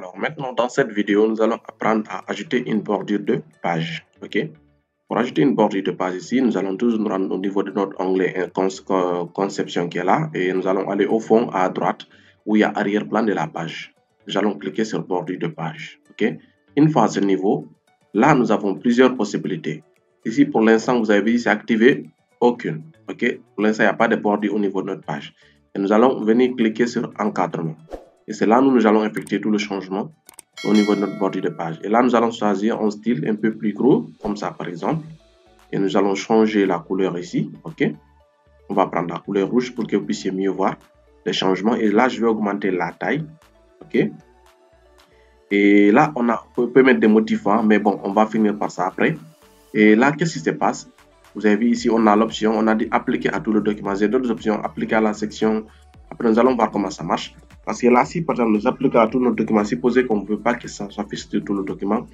Alors maintenant, dans cette vidéo, nous allons apprendre à ajouter une bordure de page. Ok. Pour ajouter une bordure de page ici, nous allons toujours nous rendre au niveau de notre onglet conception qui est là et nous allons aller au fond à droite où il y a arrière-plan de la page. Nous allons cliquer sur bordure de page. Ok. Une fois à ce niveau, là nous avons plusieurs possibilités. Ici pour l'instant, vous avez vu, c'est activé aucune. Ok. Pour l'instant, il n'y a pas de bordure au niveau de notre page. Et nous allons venir cliquer sur encadrement. Et c'est là où nous allons effectuer tout le changement au niveau de notre bordure de page. Et là, nous allons choisir un style un peu plus gros, comme ça par exemple. Et nous allons changer la couleur ici. Ok. On va prendre la couleur rouge pour que vous puissiez mieux voir les changements. Et là, je vais augmenter la taille. Ok. Et là, on peut mettre des motifs, hein, mais bon, on va finir par ça après. Et là, qu'est-ce qui se passe? Vous avez vu ici, on a l'option, on a dit appliquer à tout le document. J'ai d'autres options, appliquer à la section. Après, nous allons voir comment ça marche. Parce que là, si par exemple, nous appliquons à tout notre document, supposez qu'on ne veut pas que ça s'affiche sur tout le document,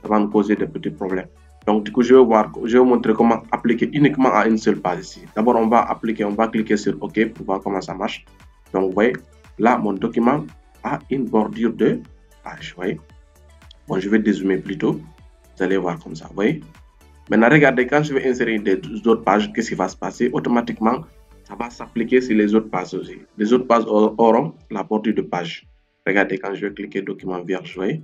ça va nous causer des petits problèmes. Donc, du coup, je vais vous montrer comment appliquer uniquement à une seule page ici. D'abord, on va cliquer sur OK pour voir comment ça marche. Donc, vous voyez, là, mon document a une bordure de page. Vous voyez. Bon, je vais dézoomer plutôt. Vous allez voir comme ça. Vous voyez. Maintenant, regardez, quand je vais insérer des autres pages, qu'est-ce qui va se passer? Automatiquement, ça va s'appliquer sur les autres pages aussi. Les autres pages auront la bordure de page. Regardez, quand je vais cliquer document vierge, vous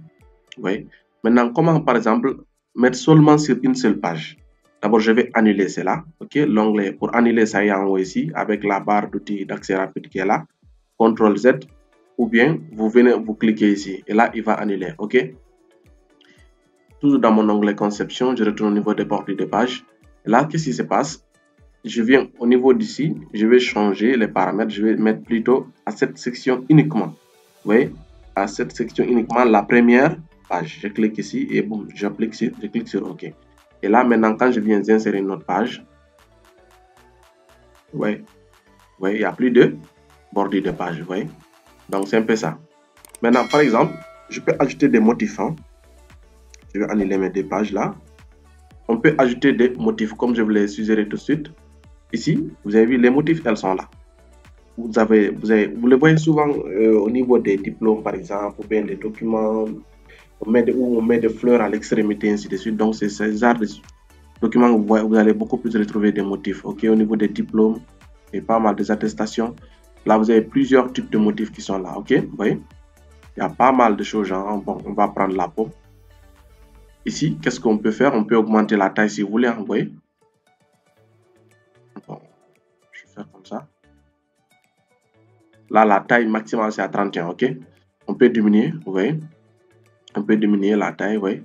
voyez. Maintenant, comment, par exemple, mettre seulement sur une seule page? D'abord, je vais annuler cela. OK, l'onglet pour annuler ça est en haut ici, avec la barre d'outils d'accès rapide qui est là. CTRL Z, ou bien vous venez, vous cliquez ici, et là, il va annuler. OK. Toujours dans mon onglet conception, je retourne au niveau des bordures de page. Et là, qu'est-ce qui se passe? Je viens au niveau d'ici, je vais changer les paramètres, je vais mettre plutôt à cette section uniquement. Vous voyez, à cette section uniquement, la première page. Je clique ici et boum, je clique sur OK. Et là, maintenant, quand je viens insérer une autre page, vous voyez, il n'y a plus de bordure de page. Vous voyez, donc c'est un peu ça. Maintenant, par exemple, je peux ajouter des motifs. Hein. Je vais annuler mes deux pages là. On peut ajouter des motifs comme je vous les suggérerai tout de suite. Ici, vous avez vu les motifs, elles sont là. Vous les voyez souvent au niveau des diplômes, par exemple, ou bien des documents, on met des fleurs à l'extrémité, ainsi de suite. Donc, c'est ce genre de documents où vous allez beaucoup plus retrouver des motifs. Ok, au niveau des diplômes et pas mal des attestations. Là, vous avez plusieurs types de motifs qui sont là. Ok, vous voyez, il y a pas mal de choses. Genre, bon, on va prendre la peau. Ici, qu'est-ce qu'on peut faire? On peut augmenter la taille si vous voulez. Vous voyez. Bon, je vais faire comme ça. Là, la taille maximale, c'est à 31, ok? On peut diminuer, vous voyez? On peut diminuer la taille, vous voyez?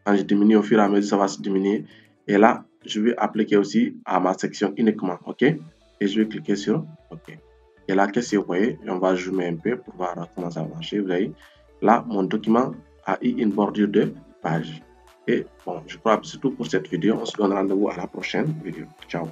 Quand je diminue, au fur et à mesure, ça va se diminuer. Et là, je vais appliquer aussi à ma section uniquement, ok? Et je vais cliquer sur OK. Et là, qu'est-ce que vous voyez? On va zoomer un peu pour voir comment ça va marcher, vous voyez? Là, mon document a eu une bordure de page. Et bon, je crois que c'est tout pour cette vidéo. On se donne rendez-vous à la prochaine vidéo. Ciao!